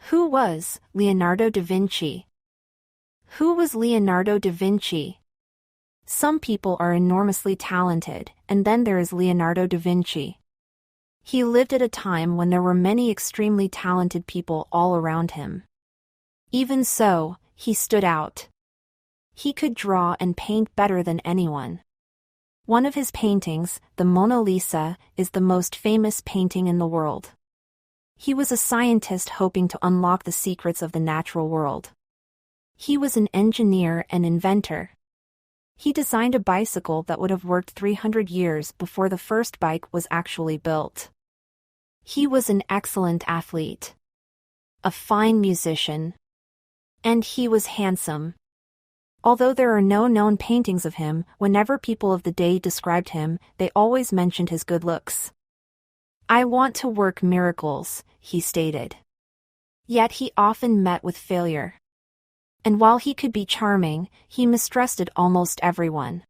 Who was Leonardo da Vinci? Who was Leonardo da Vinci? Some people are enormously talented, and then there is Leonardo da Vinci. He lived at a time when there were many extremely talented people all around him. Even so, he stood out. He could draw and paint better than anyone. One of his paintings, the Mona Lisa, is the most famous painting in the world. He was a scientist hoping to unlock the secrets of the natural world. He was an engineer and inventor. He designed a bicycle that would have worked 300 years before the first bike was actually built. He was an excellent athlete, a fine musician, and he was handsome. Although there are no known paintings of him, whenever people of the day described him, they always mentioned his good looks. "I want to work miracles," he stated. Yet he often met with failure. And while he could be charming, he mistrusted almost everyone.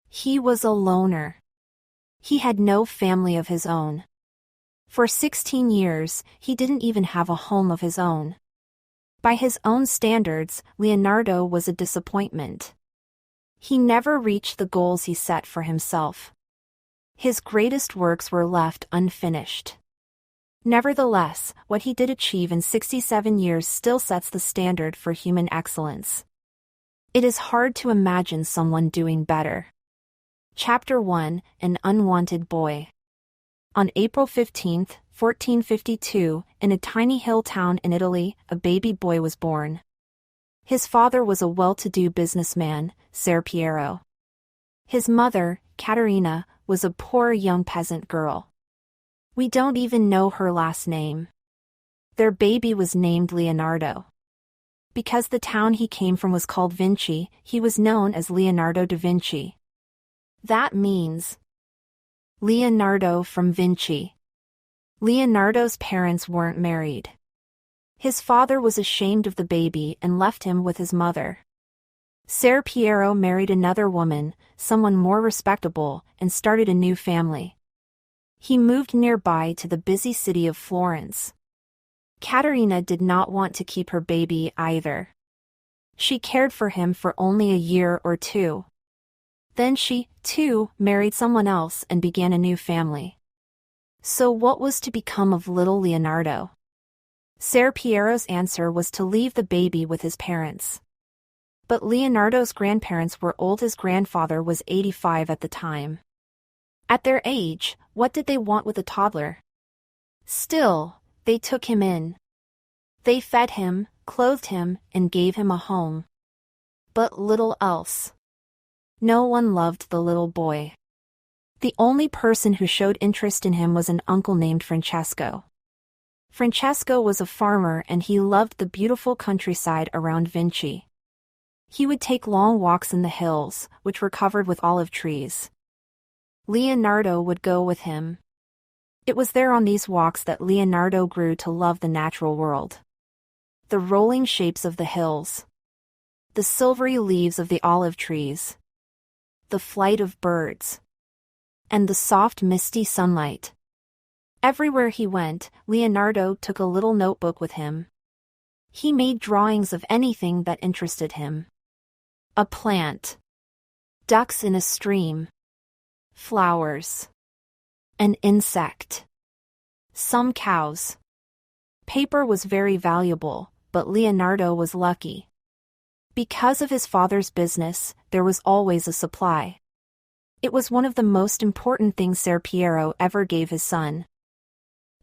He was a loner. He had no family of his own. For 16 years, he didn't even have a home of his own. By his own standards, Leonardo was a disappointment. He never reached the goals he set for himself. His greatest works were left unfinished. Nevertheless, what he did achieve in 67 years still sets the standard for human excellence. It is hard to imagine someone doing better. Chapter 1: An Unwanted Boy. On April 15, 1452, in a tiny hill town in Italy, a baby boy was born. His father was a well-to-do businessman, Ser Piero. His mother, Caterina, was a poor young peasant girl. We don't even know her last name. Their baby was named Leonardo. Because the town he came from was called Vinci, he was known as Leonardo da Vinci. That means Leonardo from Vinci. Leonardo's parents weren't married. His father was ashamed of the baby and left him with his mother. Ser Piero married another woman, someone more respectable, and started a new family. He moved nearby to the busy city of Florence. Caterina did not want to keep her baby either. She cared for him for only a year or two. Then she, too, married someone else and began a new family. So what was to become of little Leonardo? Ser Piero's answer was to leave the baby with his parents. But Leonardo's grandparents were old. His grandfather was 85 at the time. At their age, what did they want with a toddler? Still, they took him in. They fed him, clothed him, and gave him a home. But little else. No one loved the little boy. The only person who showed interest in him was an uncle named Francesco. Francesco was a farmer and he loved the beautiful countryside around Vinci. He would take long walks in the hills, which were covered with olive trees. Leonardo would go with him. It was there on these walks that Leonardo grew to love the natural world. The rolling shapes of the hills. The silvery leaves of the olive trees. The flight of birds. And the soft misty sunlight. Everywhere he went, Leonardo took a little notebook with him. He made drawings of anything that interested him. A plant. Ducks in a stream. Flowers. An insect. Some cows. Paper was very valuable, but Leonardo was lucky. Because of his father's business, there was always a supply. It was one of the most important things Ser Piero ever gave his son.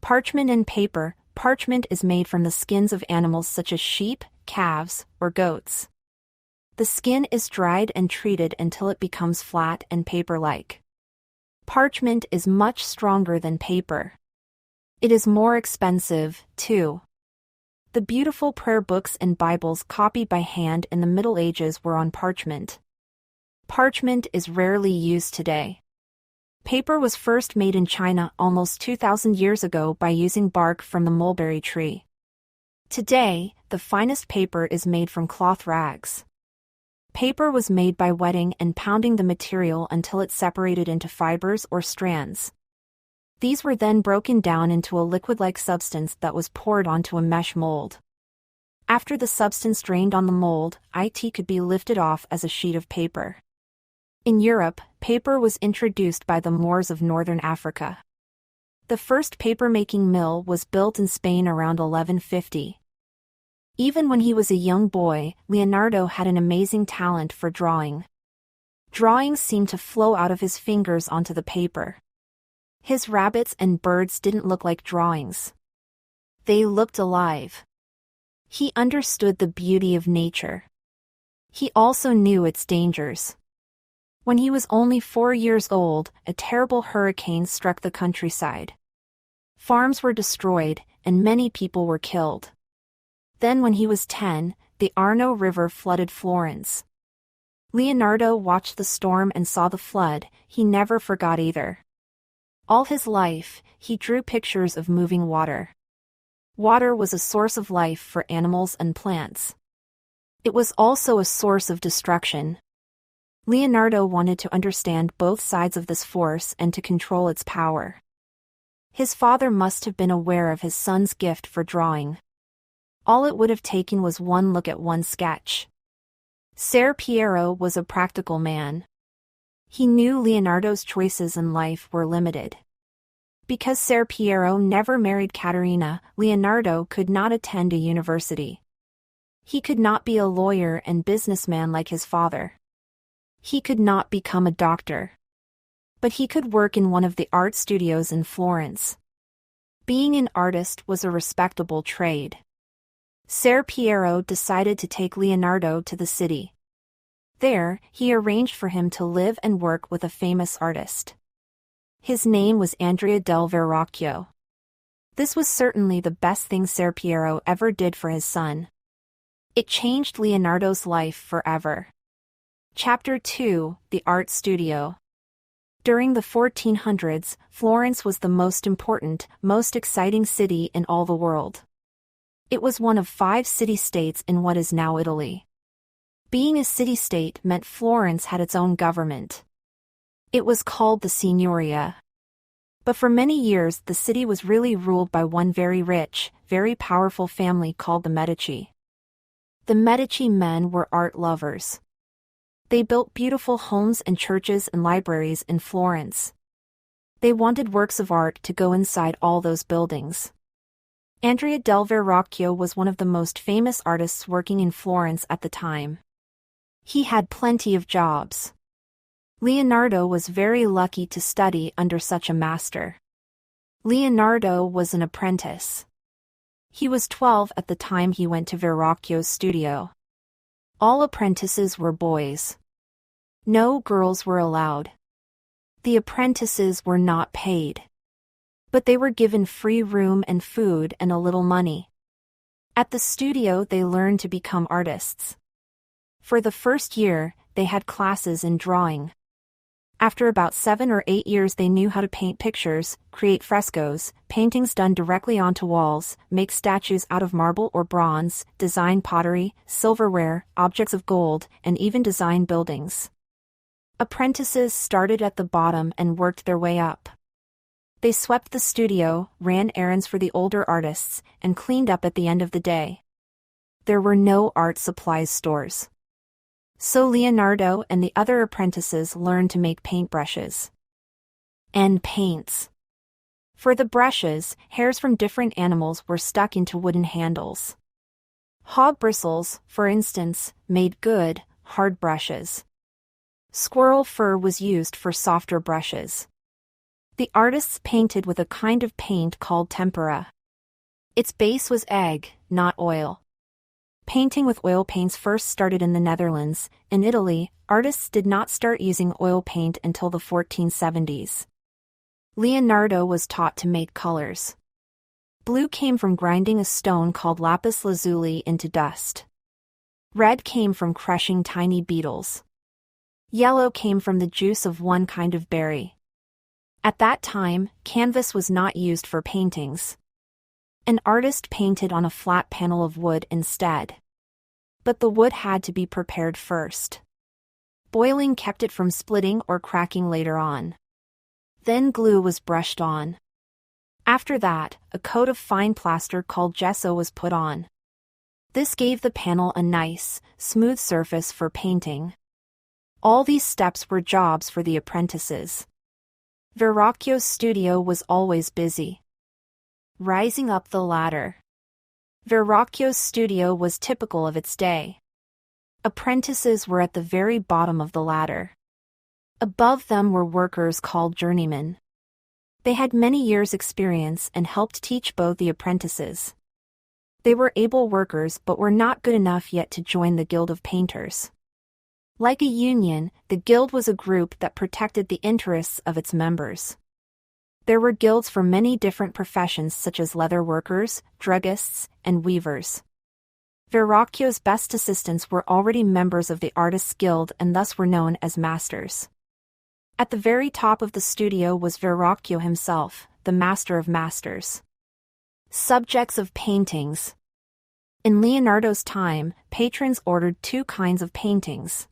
Parchment and paper. Parchment is made from the skins of animals such as sheep, calves, or goats. The skin is dried and treated until it becomes flat and paper-like. Parchment is much stronger than paper. It is more expensive, too. The beautiful prayer books and Bibles copied by hand in the Middle Ages were on parchment. Parchment is rarely used today. Paper was first made in China almost 2,000 years ago by using bark from the mulberry tree. Today, the finest paper is made from cloth rags. Paper was made by wetting and pounding the material until it separated into fibers or strands. These were then broken down into a liquid-like substance that was poured onto a mesh mold. After the substance drained on the mold, it could be lifted off as a sheet of paper. In Europe, paper was introduced by the Moors of northern Africa. The first paper-making mill was built in Spain around 1150. Even when he was a young boy, Leonardo had an amazing talent for drawing. Drawings seemed to flow out of his fingers onto the paper. His rabbits and birds didn't look like drawings. They looked alive. He understood the beauty of nature. He also knew its dangers. When he was only 4 years old, a terrible hurricane struck the countryside. Farms were destroyed, and many people were killed. Then when he was 10, the Arno River flooded Florence. Leonardo watched the storm and saw the flood. He never forgot either. All his life, he drew pictures of moving water. Water was a source of life for animals and plants. It was also a source of destruction. Leonardo wanted to understand both sides of this force and to control its power. His father must have been aware of his son's gift for drawing. All it would have taken was one look at one sketch. Ser Piero was a practical man. He knew Leonardo's choices in life were limited. Because Ser Piero never married Caterina, Leonardo could not attend a university. He could not be a lawyer and businessman like his father. He could not become a doctor. But he could work in one of the art studios in Florence. Being an artist was a respectable trade. Ser Piero decided to take Leonardo to the city. There, he arranged for him to live and work with a famous artist. His name was Andrea del Verrocchio. This was certainly the best thing Ser Piero ever did for his son. It changed Leonardo's life forever. Chapter 2: The Art Studio. During the 1400s, Florence was the most important, most exciting city in all the world. It was one of 5 city-states in what is now Italy. Being a city-state meant Florence had its own government. It was called the Signoria. But for many years the city was really ruled by one very rich, very powerful family called the Medici. The Medici men were art lovers. They built beautiful homes and churches and libraries in Florence. They wanted works of art to go inside all those buildings. Andrea del Verrocchio was one of the most famous artists working in Florence at the time. He had plenty of jobs. Leonardo was very lucky to study under such a master. Leonardo was an apprentice. He was 12 at the time he went to Verrocchio's studio. All apprentices were boys. No girls were allowed. The apprentices were not paid. But they were given free room and food and a little money. At the studio they learned to become artists. For the first year, they had classes in drawing. After about 7 or 8 years they knew how to paint pictures, create frescoes, paintings done directly onto walls, make statues out of marble or bronze, design pottery, silverware, objects of gold, and even design buildings. Apprentices started at the bottom and worked their way up. They swept the studio, ran errands for the older artists, and cleaned up at the end of the day. There were no art supplies stores. So Leonardo and the other apprentices learned to make paintbrushes and paints. For the brushes, hairs from different animals were stuck into wooden handles. Hog bristles, for instance, made good, hard brushes. Squirrel fur was used for softer brushes. The artists painted with a kind of paint called tempera. Its base was egg, not oil. Painting with oil paints first started in the Netherlands. In Italy, artists did not start using oil paint until the 1470s. Leonardo was taught to make colors. Blue came from grinding a stone called lapis lazuli into dust. Red came from crushing tiny beetles. Yellow came from the juice of one kind of berry. At that time, canvas was not used for paintings. An artist painted on a flat panel of wood instead. But the wood had to be prepared first. Boiling kept it from splitting or cracking later on. Then glue was brushed on. After that, a coat of fine plaster called gesso was put on. This gave the panel a nice, smooth surface for painting. All these steps were jobs for the apprentices. Verrocchio's studio was always busy. Rising up the ladder. Verrocchio's studio was typical of its day. Apprentices were at the very bottom of the ladder. Above them were workers called journeymen. They had many years' experience and helped teach both the apprentices. They were able workers but were not good enough yet to join the Guild of Painters. Like a union, the guild was a group that protected the interests of its members. There were guilds for many different professions such as leather workers, druggists, and weavers. Verrocchio's best assistants were already members of the Artists' Guild and thus were known as masters. At the very top of the studio was Verrocchio himself, the master of masters. Subjects of paintings. In Leonardo's time, patrons ordered two kinds of paintings.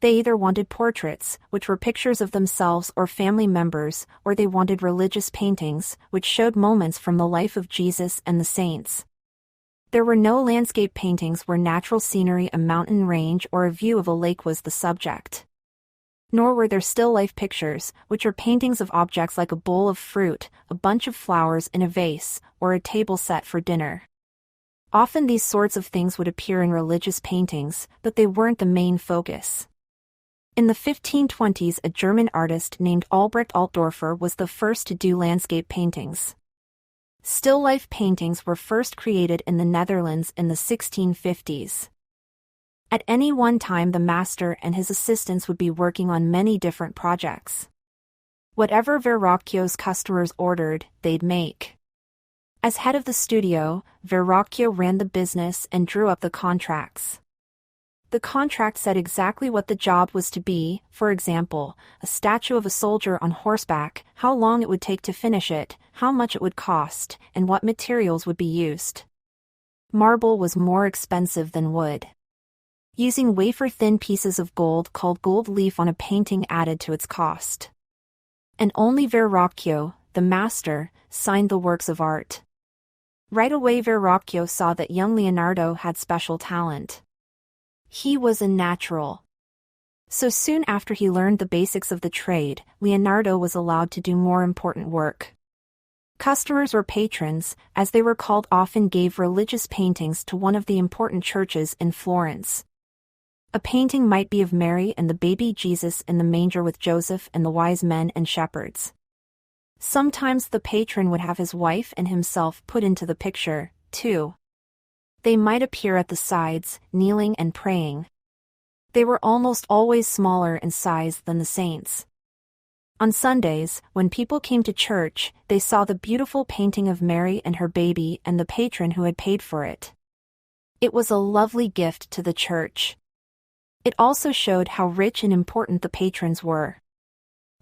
They either wanted portraits, which were pictures of themselves or family members, or they wanted religious paintings, which showed moments from the life of Jesus and the saints. There were no landscape paintings where natural scenery, a mountain range, or a view of a lake was the subject. Nor were there still life pictures, which are paintings of objects like a bowl of fruit, a bunch of flowers in a vase, or a table set for dinner. Often these sorts of things would appear in religious paintings, but they weren't the main focus. In the 1520s, a German artist named Albrecht Altdorfer was the first to do landscape paintings. Still life paintings were first created in the Netherlands in the 1650s. At any one time, the master and his assistants would be working on many different projects. Whatever Verrocchio's customers ordered, they'd make. As head of the studio, Verrocchio ran the business and drew up the contracts. The contract said exactly what the job was to be, for example, a statue of a soldier on horseback, how long it would take to finish it, how much it would cost, and what materials would be used. Marble was more expensive than wood. Using wafer-thin pieces of gold called gold leaf on a painting added to its cost. And only Verrocchio, the master, signed the works of art. Right away Verrocchio saw that young Leonardo had special talent. He was a natural. So soon after he learned the basics of the trade, Leonardo was allowed to do more important work. Customers or patrons, as they were called, often gave religious paintings to one of the important churches in Florence. A painting might be of Mary and the baby Jesus in the manger with Joseph and the wise men and shepherds. Sometimes the patron would have his wife and himself put into the picture, too. They might appear at the sides, kneeling and praying. They were almost always smaller in size than the saints. On Sundays, when people came to church, they saw the beautiful painting of Mary and her baby and the patron who had paid for it. It was a lovely gift to the church. It also showed how rich and important the patrons were.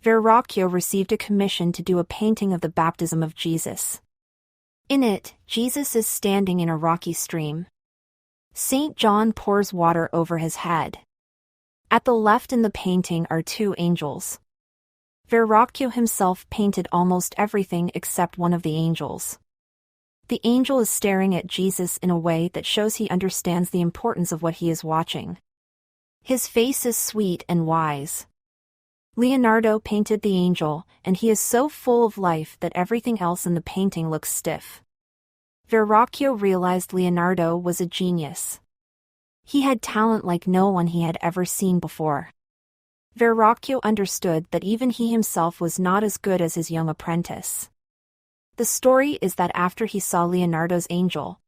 Verrocchio received a commission to do a painting of the baptism of Jesus. In it, Jesus is standing in a rocky stream. St. John pours water over his head. At the left in the painting are two angels. Verrocchio himself painted almost everything except one of the angels. The angel is staring at Jesus in a way that shows he understands the importance of what he is watching. His face is sweet and wise. Leonardo painted the angel, and he is so full of life that everything else in the painting looks stiff. Verrocchio realized Leonardo was a genius. He had talent like no one he had ever seen before. Verrocchio understood that even he himself was not as good as his young apprentice. The story is that after he saw Leonardo's angel,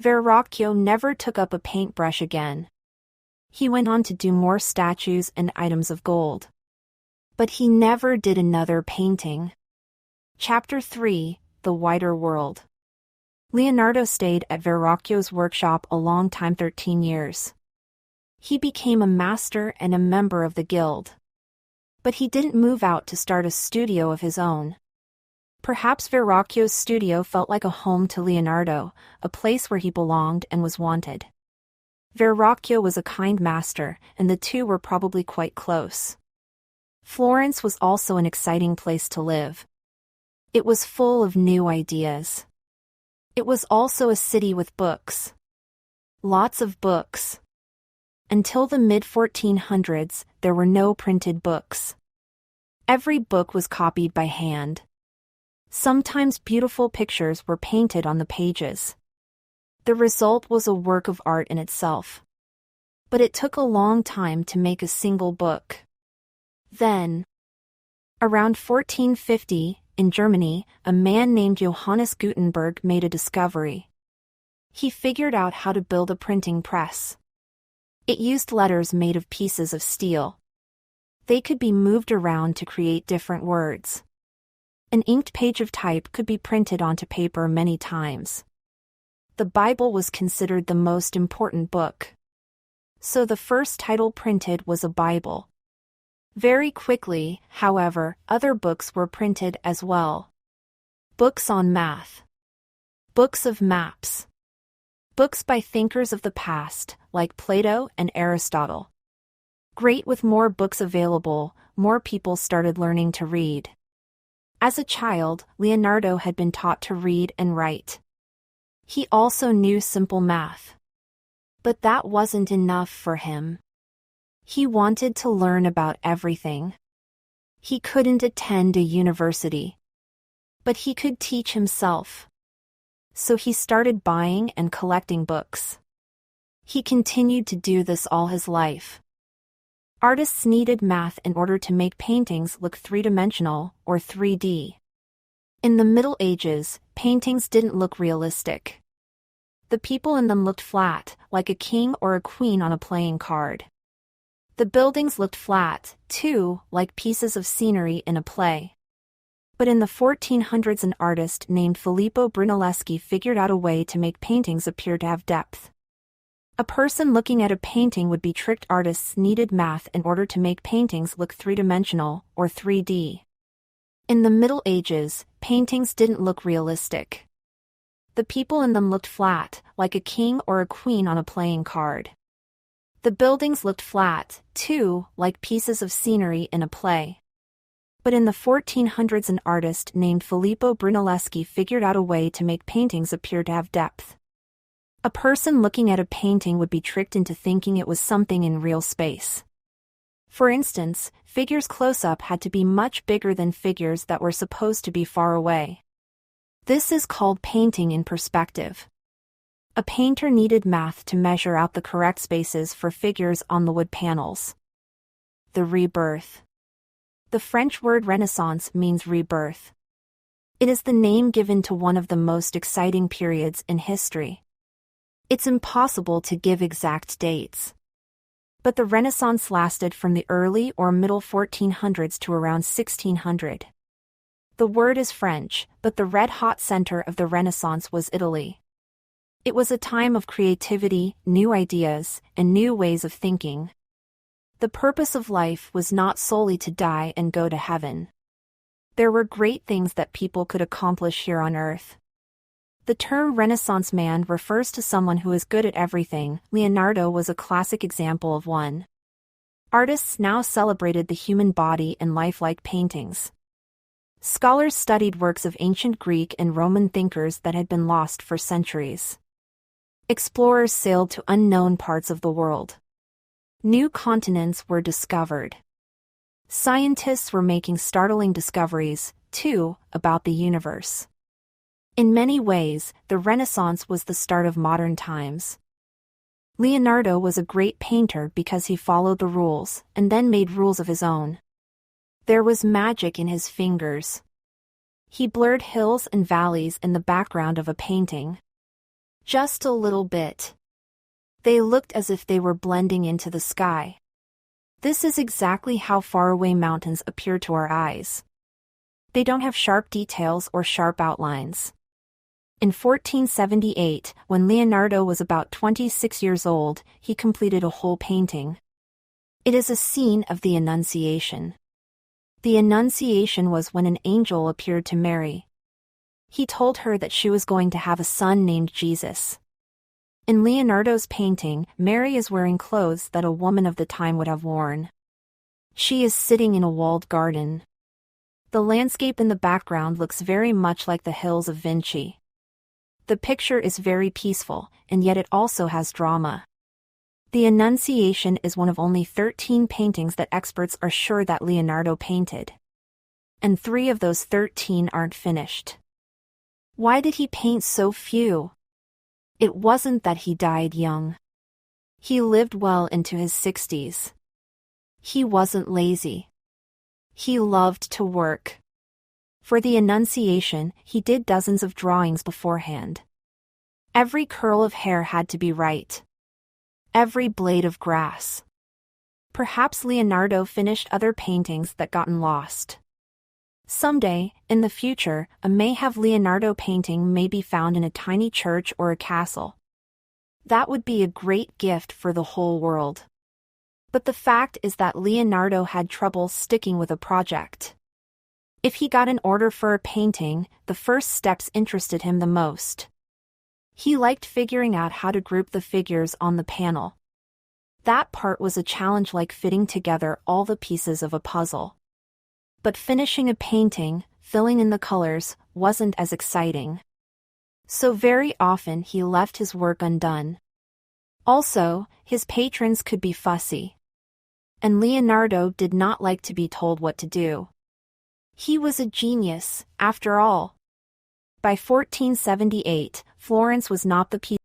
Verrocchio never took up a paintbrush again. He went on to do more statues and items of gold. But he never did another painting. Chapter 3: The Wider World. Leonardo stayed at Verrocchio's workshop a long time, 13 years. He became a master and a member of the guild. But he didn't move out to start a studio of his own. Perhaps Verrocchio's studio felt like a home to Leonardo, a place where he belonged and was wanted. Verrocchio was a kind master, and the two were probably quite close. Florence was also an exciting place to live. It was full of new ideas. It was also a city with books. Lots of books. Until the mid-1400s, there were no printed books. Every book was copied by hand. Sometimes beautiful pictures were painted on the pages. The result was a work of art in itself. But it took a long time to make a single book. Then, around 1450, in Germany, a man named Johannes Gutenberg made a discovery. He figured out how to build a printing press. It used letters made of pieces of steel. They could be moved around to create different words. An inked page of type could be printed onto paper many times. The Bible was considered the most important book. So the first title printed was a Bible. Very quickly, however, other books were printed as well. Books on math. Books of maps. Books by thinkers of the past, like Plato and Aristotle. Great, with more books available, more people started learning to read. As a child, Leonardo had been taught to read and write. He also knew simple math. But that wasn't enough for him. He wanted to learn about everything. He couldn't attend a university. But he could teach himself. So he started buying and collecting books. He continued to do this all his life. Artists needed math in order to make paintings look three-dimensional, or 3D. In the Middle Ages, paintings didn't look realistic. The people in them looked flat, like a king or a queen on a playing card. The buildings looked flat, too, like pieces of scenery in a play. But in the 1400s, an artist named Filippo Brunelleschi figured out a way to make paintings appear to have depth. A person looking at a painting would be tricked. Artists needed math in order to make paintings look three-dimensional, or 3D. In the Middle Ages, paintings didn't look realistic. The people in them looked flat, like a king or a queen on a playing card. The buildings looked flat, too, like pieces of scenery in a play. But in the 1400s, an artist named Filippo Brunelleschi figured out a way to make paintings appear to have depth. A person looking at a painting would be tricked into thinking it was something in real space. For instance, figures close up had to be much bigger than figures that were supposed to be far away. This is called painting in perspective. A painter needed math to measure out the correct spaces for figures on the wood panels. The rebirth. The French word Renaissance means rebirth. It is the name given to one of the most exciting periods in history. It's impossible to give exact dates. But the Renaissance lasted from the early or middle 1400s to around 1600. The word is French, but the red-hot center of the Renaissance was Italy. It was a time of creativity, new ideas, and new ways of thinking. The purpose of life was not solely to die and go to heaven. There were great things that people could accomplish here on earth. The term Renaissance man refers to someone who is good at everything. Leonardo was a classic example of one. Artists now celebrated the human body in lifelike paintings. Scholars studied works of ancient Greek and Roman thinkers that had been lost for centuries. Explorers sailed to unknown parts of the world. New continents were discovered. Scientists were making startling discoveries, too, about the universe. In many ways, the Renaissance was the start of modern times. Leonardo was a great painter because he followed the rules, and then made rules of his own. There was magic in his fingers. He blurred hills and valleys in the background of a painting. Just a little bit. They looked as if they were blending into the sky. This is exactly how faraway mountains appear to our eyes. They don't have sharp details or sharp outlines. In 1478, when Leonardo was about 26 years old, he completed a whole painting. It is a scene of the Annunciation. The Annunciation was when an angel appeared to Mary. He told her that she was going to have a son named Jesus. In Leonardo's painting, Mary is wearing clothes that a woman of the time would have worn. She is sitting in a walled garden. The landscape in the background looks very much like the hills of Vinci. The picture is very peaceful, and yet it also has drama. The Annunciation is one of only 13 paintings that experts are sure that Leonardo painted. And 3 of those 13 aren't finished. Why did he paint so few? It wasn't that he died young. He lived well into his 60s. He wasn't lazy. He loved to work. For the Annunciation, he did dozens of drawings beforehand. Every curl of hair had to be right. Every blade of grass. Perhaps Leonardo finished other paintings that gotten lost. Someday, in the future, a may have Leonardo painting may be found in a tiny church or a castle. That would be a great gift for the whole world. But the fact is that Leonardo had trouble sticking with a project. If he got an order for a painting, the first steps interested him the most. He liked figuring out how to group the figures on the panel. That part was a challenge like fitting together all the pieces of a puzzle. But finishing a painting, filling in the colors, wasn't as exciting. So very often he left his work undone. Also, his patrons could be fussy. And Leonardo did not like to be told what to do. He was a genius, after all. By 1478, Florence was not the